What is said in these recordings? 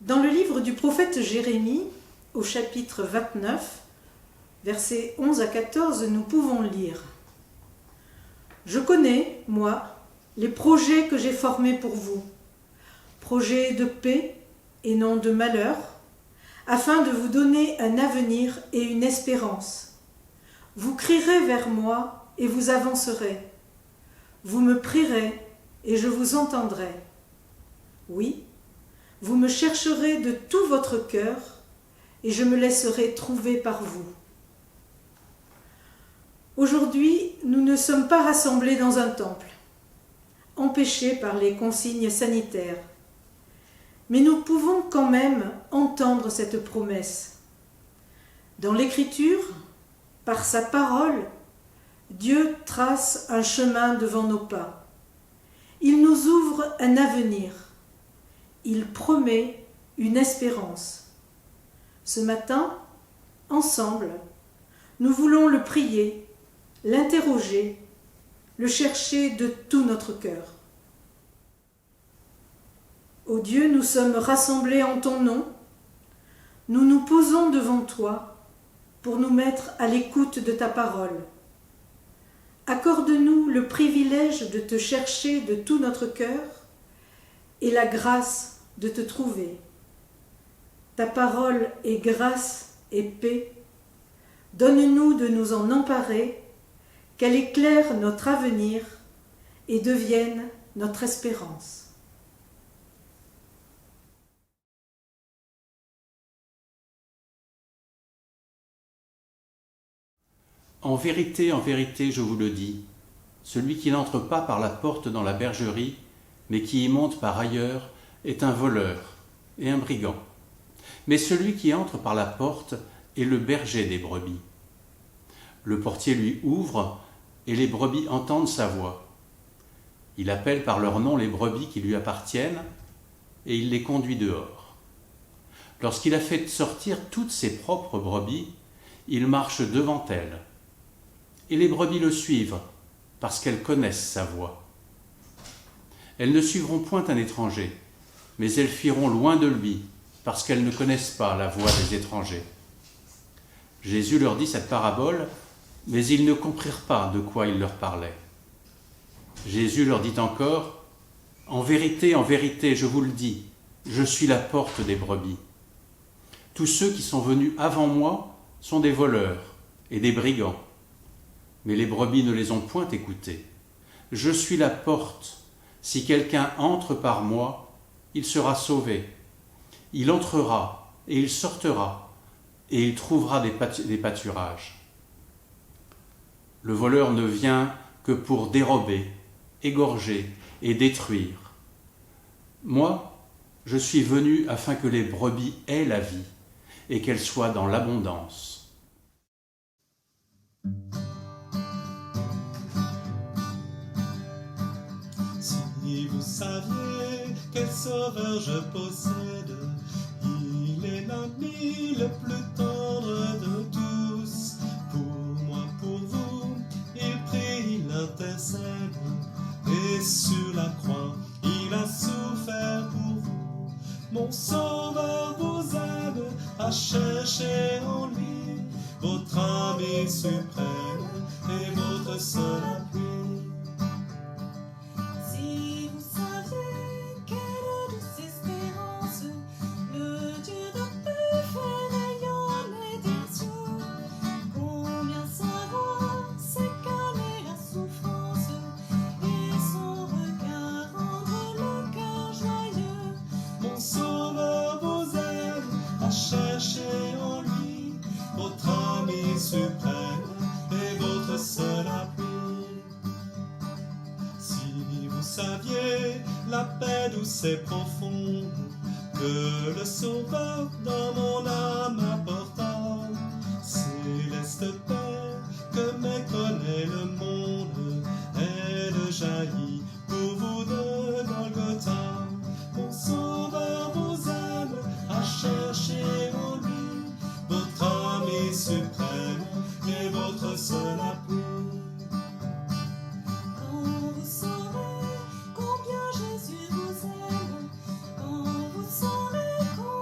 Dans le livre du prophète Jérémie, au chapitre 29, versets 11 à 14, nous pouvons lire « Je connais, moi, les projets que j'ai formés pour vous, projets de paix et non de malheur, afin de vous donner un avenir et une espérance. Vous crierez vers moi et vous avancerez. Vous me prierez et je vous entendrai. Oui, vous me chercherez de tout votre cœur et je me laisserai trouver par vous. » Aujourd'hui, nous ne sommes pas rassemblés dans un temple, empêchés par les consignes sanitaires. Mais nous pouvons quand même entendre cette promesse. Dans l'Écriture, par sa parole, Dieu trace un chemin devant nos pas. Il nous ouvre un avenir. Il promet une espérance. Ce matin, ensemble, nous voulons le prier, l'interroger, le chercher de tout notre cœur. Ô Dieu, nous sommes rassemblés en ton nom. Nous nous posons devant toi pour nous mettre à l'écoute de ta parole. Accorde-nous le privilège de te chercher de tout notre cœur et la grâce de te trouver. Ta parole est grâce et paix. Donne-nous de nous en emparer, qu'elle éclaire notre avenir et devienne notre espérance. En vérité, je vous le dis, celui qui n'entre pas par la porte dans la bergerie, mais qui y monte par ailleurs, est un voleur et un brigand. Mais celui qui entre par la porte est le berger des brebis. Le portier lui ouvre, et les brebis entendent sa voix. Il appelle par leur nom les brebis qui lui appartiennent, et il les conduit dehors. Lorsqu'il a fait sortir toutes ses propres brebis, il marche devant elles. Et les brebis le suivent, parce qu'elles connaissent sa voix. Elles ne suivront point un étranger, mais elles fuiront loin de lui, parce qu'elles ne connaissent pas la voix des étrangers. Jésus leur dit cette parabole, mais ils ne comprirent pas de quoi il leur parlait. Jésus leur dit encore, en vérité, je vous le dis, je suis la porte des brebis. Tous ceux qui sont venus avant moi sont des voleurs et des brigands, mais les brebis ne les ont point écoutés. Je suis la porte. Si quelqu'un entre par moi, il sera sauvé. Il entrera et il sortira, et il trouvera des pâturages. Le voleur ne vient que pour dérober, égorger et détruire. Moi, je suis venu afin que les brebis aient la vie et qu'elles soient dans l'abondance. Si vous saviez quel sauveur je possède, il est l'ami le plus tendre de tous. Pour moi, pour vous, il prie, il intercède, et sur la croix, il a souffert pour vous. Mon sauveur vous aide à chercher en lui votre ami suprême et votre seul appui. Cherchez en lui votre ami suprême et votre seul appui. Si vous saviez la paix douce et profonde que le Sauveur dans mon âme apporta, céleste paix que méconnaît le monde, elle jaillit pour vous de Golgotha. Mon Sauveur vous aime à chercher en lui votre ami suprême et votre seul appui. Quand vous saurez combien Jésus vous aime, quand vous saurez combien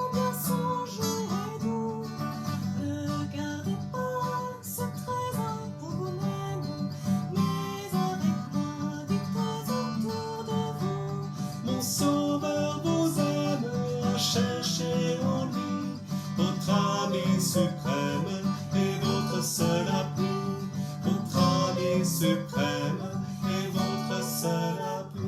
cherchez en lui votre ami suprême et votre seul appui. Votre ami suprême et votre seul appui.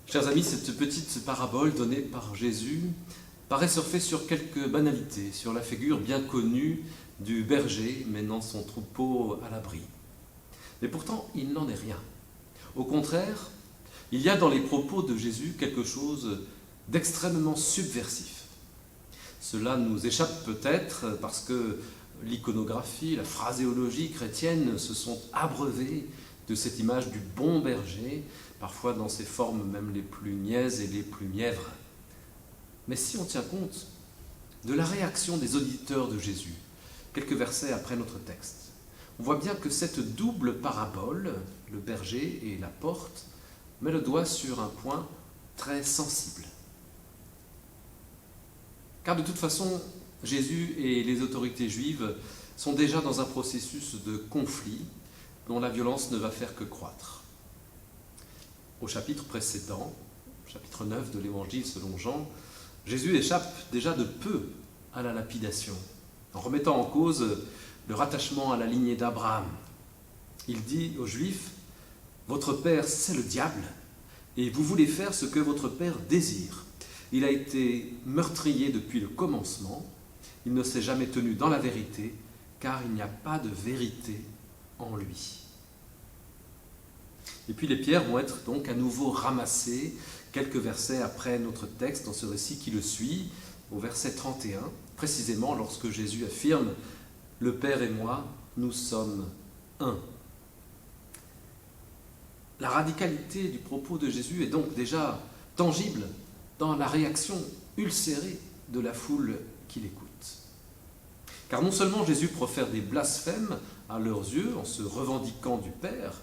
Chers amis, cette petite parabole donnée par Jésus paraît surfer sur quelques banalités, sur la figure bien connue du berger menant son troupeau à l'abri. Mais pourtant, il n'en est rien. Au contraire, il y a dans les propos de Jésus quelque chose d'extrêmement subversif. Cela nous échappe peut-être parce que l'iconographie, la phraséologie chrétienne se sont abreuvées de cette image du bon berger, parfois dans ses formes même les plus niaises et les plus mièvres. Mais si on tient compte de la réaction des auditeurs de Jésus, quelques versets après notre texte, on voit bien que cette double parabole, le berger et la porte, met le doigt sur un point très sensible. Car de toute façon, Jésus et les autorités juives sont déjà dans un processus de conflit dont la violence ne va faire que croître. Au chapitre précédent, chapitre 9 de l'Évangile selon Jean, Jésus échappe déjà de peu à la lapidation, en remettant en cause le rattachement à la lignée d'Abraham. Il dit aux Juifs, « Votre père, c'est le diable, et vous voulez faire ce que votre père désire. Il a été meurtrier depuis le commencement, il ne s'est jamais tenu dans la vérité, car il n'y a pas de vérité en lui. » Et puis les pierres vont être donc à nouveau ramassées quelques versets après notre texte, dans ce récit qui le suit, au verset 31, précisément lorsque Jésus affirme « Le Père et moi, nous sommes un ». La radicalité du propos de Jésus est donc déjà tangible dans la réaction ulcérée de la foule qui l'écoute. Car non seulement Jésus profère des blasphèmes à leurs yeux en se revendiquant du Père,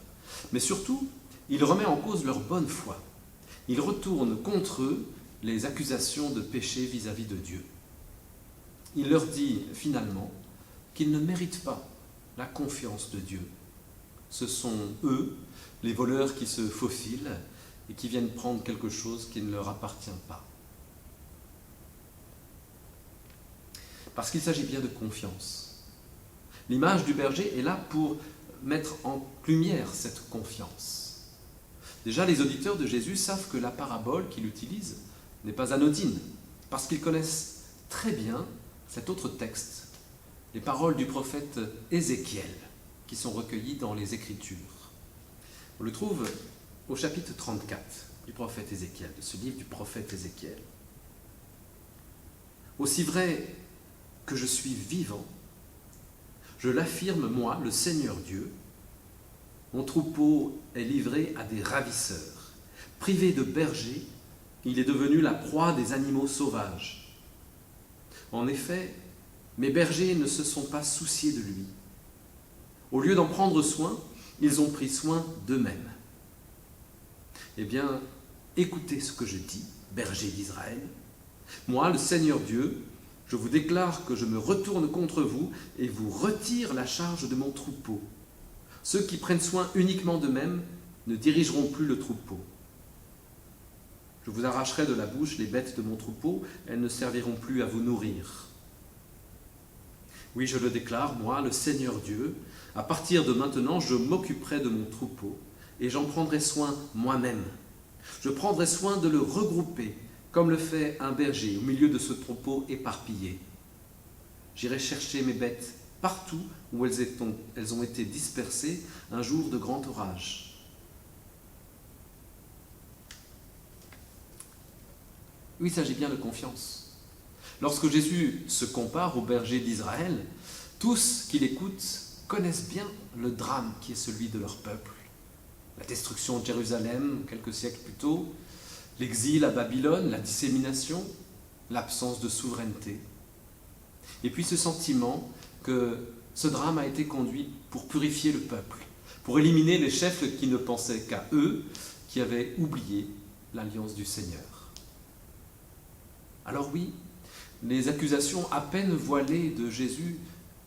mais surtout, il remet en cause leur bonne foi. Il retourne contre eux les accusations de péché vis-à-vis de Dieu. Il leur dit finalement qu'ils ne méritent pas la confiance de Dieu. Ce sont eux, les voleurs qui se faufilent et qui viennent prendre quelque chose qui ne leur appartient pas. Parce qu'il s'agit bien de confiance. L'image du berger est là pour mettre en lumière cette confiance. Déjà, les auditeurs de Jésus savent que la parabole qu'il utilise n'est pas anodine, parce qu'ils connaissent très bien cet autre texte, les paroles du prophète Ézéchiel, qui sont recueillies dans les Écritures. On le trouve au chapitre 34 du prophète Ézéchiel, de ce livre du prophète Ézéchiel. « Aussi vrai que je suis vivant, je l'affirme, moi, le Seigneur Dieu, mon troupeau est livré à des ravisseurs. Privé de berger, il est devenu la proie des animaux sauvages. En effet, mes bergers ne se sont pas souciés de lui. Au lieu d'en prendre soin, ils ont pris soin d'eux-mêmes. Eh bien, écoutez ce que je dis, berger d'Israël. Moi, le Seigneur Dieu, je vous déclare que je me retourne contre vous et vous retire la charge de mon troupeau. Ceux qui prennent soin uniquement d'eux-mêmes ne dirigeront plus le troupeau. Je vous arracherai de la bouche les bêtes de mon troupeau, elles ne serviront plus à vous nourrir. Oui, je le déclare, moi, le Seigneur Dieu, à partir de maintenant, je m'occuperai de mon troupeau et j'en prendrai soin moi-même. Je prendrai soin de le regrouper, comme le fait un berger au milieu de ce troupeau éparpillé. J'irai chercher mes bêtes partout où elles ont été dispersées un jour de grand orage. Oui, il s'agit bien de confiance. Lorsque Jésus se compare au berger d'Israël, tous qui l'écoutent connaissent bien le drame qui est celui de leur peuple. La destruction de Jérusalem quelques siècles plus tôt, l'exil à Babylone, la dissémination, l'absence de souveraineté. Et puis ce sentiment que ce drame a été conduit pour purifier le peuple, pour éliminer les chefs qui ne pensaient qu'à eux, qui avaient oublié l'alliance du Seigneur. Alors oui, les accusations à peine voilées de Jésus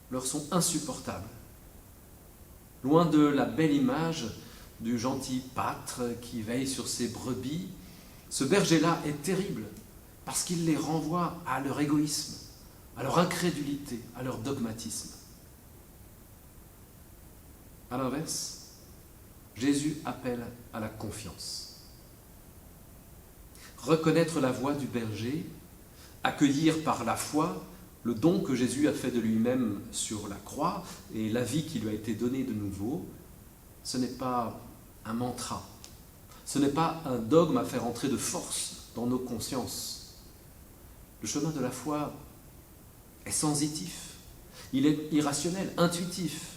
leur sont insupportables. loin de la belle image du gentil pâtre qui veille sur ses brebis. Ce berger-là est terrible parce qu'il les renvoie à leur égoïsme, à leur incrédulité, à leur dogmatisme. À l'inverse, Jésus appelle à la confiance. Reconnaître la voix du berger, accueillir par la foi le don que Jésus a fait de lui-même sur la croix et la vie qui lui a été donnée de nouveau, ce n'est pas un mantra, ce n'est pas un dogme à faire entrer de force dans nos consciences. Le chemin de la foi est sensitif, il est irrationnel, intuitif,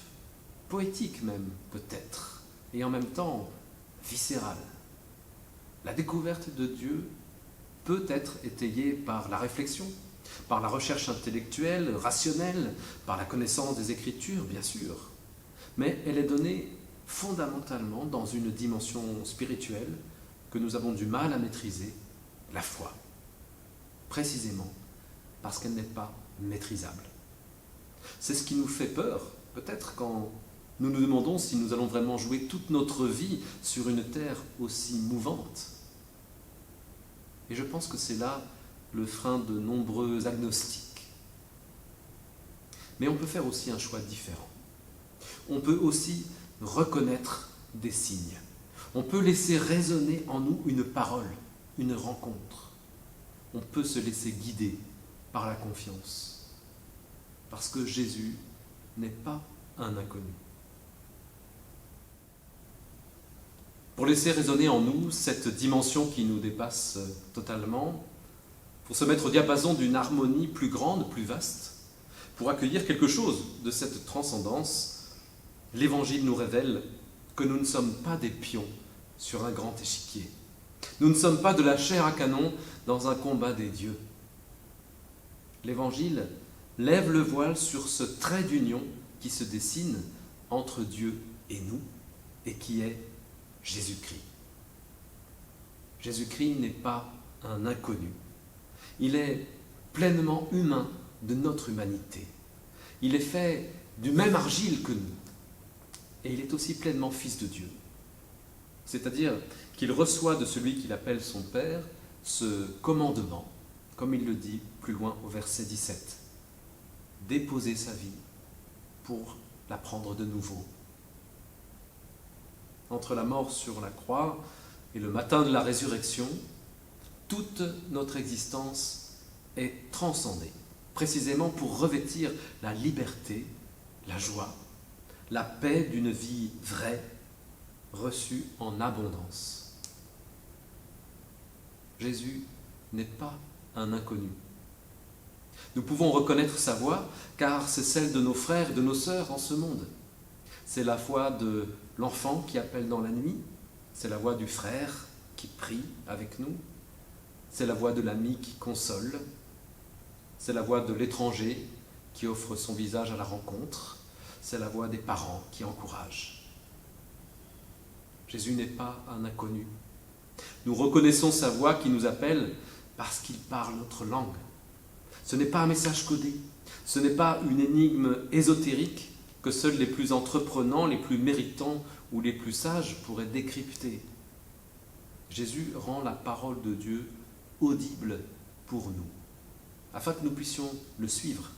poétique même peut-être, et en même temps viscéral. La découverte de Dieu peut être étayée par la réflexion, par la recherche intellectuelle, rationnelle, par la connaissance des Écritures, bien sûr, mais elle est donnée fondamentalement dans une dimension spirituelle que nous avons du mal à maîtriser, la foi, précisément parce qu'elle n'est pas maîtrisable. C'est ce qui nous fait peur, peut-être quand nous nous demandons si nous allons vraiment jouer toute notre vie sur une terre aussi mouvante. Et je pense que c'est là le frein de nombreux agnostiques. Mais on peut faire aussi un choix différent. On peut aussi reconnaître des signes. On peut laisser résonner en nous une parole, une rencontre. On peut se laisser guider par la confiance. Parce que Jésus n'est pas un inconnu. Pour laisser résonner en nous cette dimension qui nous dépasse totalement, pour se mettre au diapason d'une harmonie plus grande, plus vaste, pour accueillir quelque chose de cette transcendance, l'Évangile nous révèle que nous ne sommes pas des pions sur un grand échiquier. Nous ne sommes pas de la chair à canon dans un combat des dieux. L'Évangile lève le voile sur ce trait d'union qui se dessine entre Dieu et nous, et qui est Jésus-Christ. Jésus-Christ n'est pas un inconnu. Il est pleinement humain de notre humanité. Il est fait du même argile que nous. Et il est aussi pleinement fils de Dieu. C'est-à-dire qu'il reçoit de celui qu'il appelle son Père ce commandement, comme il le dit plus loin au verset 17. Déposer sa vie pour la prendre de nouveau. Entre la mort sur la croix et le matin de la résurrection, toute notre existence est transcendée, précisément pour revêtir la liberté, la joie, la paix d'une vie vraie, reçue en abondance. Jésus n'est pas un inconnu. Nous pouvons reconnaître sa voix, car c'est celle de nos frères et de nos sœurs en ce monde. C'est la voix de l'enfant qui appelle dans la nuit, c'est la voix du frère qui prie avec nous, c'est la voix de l'ami qui console, c'est la voix de l'étranger qui offre son visage à la rencontre, c'est la voix des parents qui encouragent. Jésus n'est pas un inconnu. Nous reconnaissons sa voix qui nous appelle parce qu'il parle notre langue. Ce n'est pas un message codé, ce n'est pas une énigme ésotérique que seuls les plus entreprenants, les plus méritants ou les plus sages pourraient décrypter. Jésus rend la parole de Dieu audible pour nous, afin que nous puissions le suivre,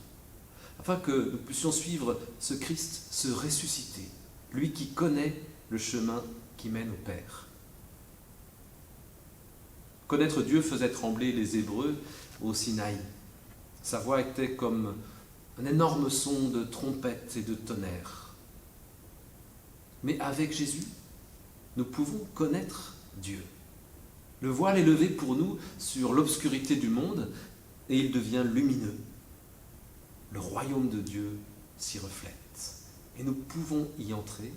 afin que nous puissions suivre ce Christ, ce ressuscité, lui qui connaît le chemin qui mène au Père. Connaître Dieu faisait trembler les Hébreux au Sinaï. Sa voix était comme un énorme son de trompette et de tonnerre. Mais avec Jésus, nous pouvons connaître Dieu. Le voile est levé pour nous sur l'obscurité du monde et il devient lumineux. Le royaume de Dieu s'y reflète. Et nous pouvons y entrer,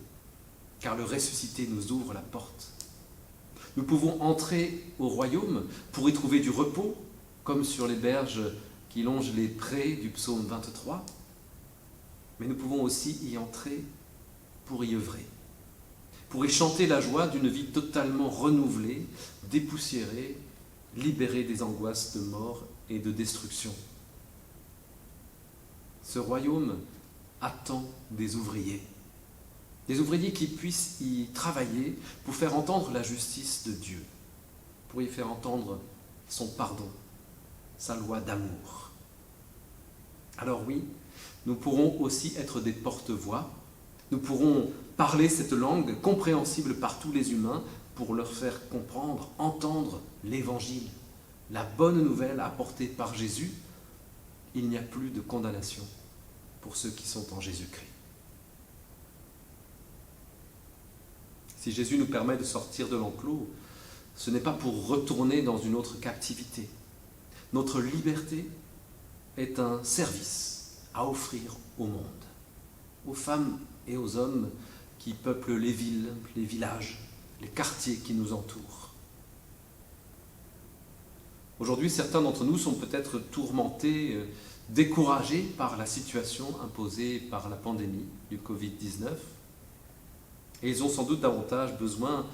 car le ressuscité nous ouvre la porte. Nous pouvons entrer au royaume pour y trouver du repos, comme sur les berges qui longent les prés du psaume 23. Mais nous pouvons aussi y entrer pour y œuvrer, pour y chanter la joie d'une vie totalement renouvelée, dépoussiérée, libérée des angoisses de mort et de destruction. Ce royaume attend des ouvriers. Des ouvriers qui puissent y travailler pour faire entendre la justice de Dieu, pour y faire entendre son pardon, sa loi d'amour. Alors oui, nous pourrons aussi être des porte-voix, nous pourrons parler cette langue compréhensible par tous les humains pour leur faire comprendre, entendre l'Évangile, la bonne nouvelle apportée par Jésus. Il n'y a plus de condamnation pour ceux qui sont en Jésus-Christ. Si Jésus nous permet de sortir de l'enclos, ce n'est pas pour retourner dans une autre captivité. Notre liberté est un service à offrir au monde, aux femmes et aux hommes qui peuplent les villes, les villages, les quartiers qui nous entourent. Aujourd'hui, certains d'entre nous sont peut-être tourmentés, découragés par la situation imposée par la pandémie du Covid-19. Et ils ont sans doute davantage besoin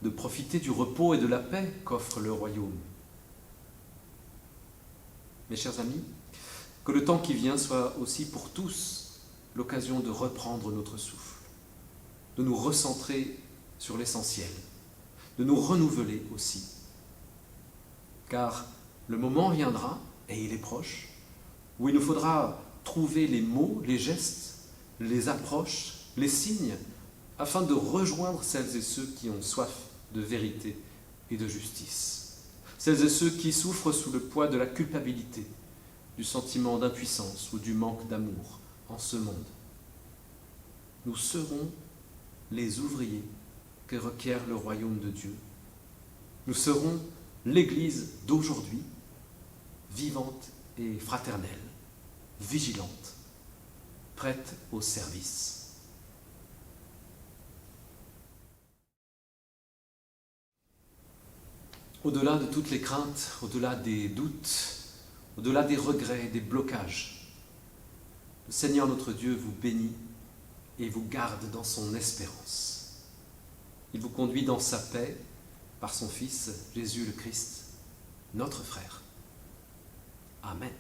de profiter du repos et de la paix qu'offre le royaume. Mes chers amis, que le temps qui vient soit aussi pour tous l'occasion de reprendre notre souffle, de nous recentrer sur l'essentiel, de nous renouveler aussi. Car le moment viendra, et il est proche, où il nous faudra trouver les mots, les gestes, les approches, les signes, afin de rejoindre celles et ceux qui ont soif de vérité et de justice. Celles et ceux qui souffrent sous le poids de la culpabilité, du sentiment d'impuissance ou du manque d'amour en ce monde. Nous serons les ouvriers que requiert le royaume de Dieu. Nous serons l'Église d'aujourd'hui, vivante et fraternelle, vigilante, prête au service. Au-delà de toutes les craintes, au-delà des doutes, au-delà des regrets, des blocages, le Seigneur notre Dieu vous bénit et vous garde dans son espérance. Il vous conduit dans sa paix par son Fils, Jésus le Christ, notre frère. Amen.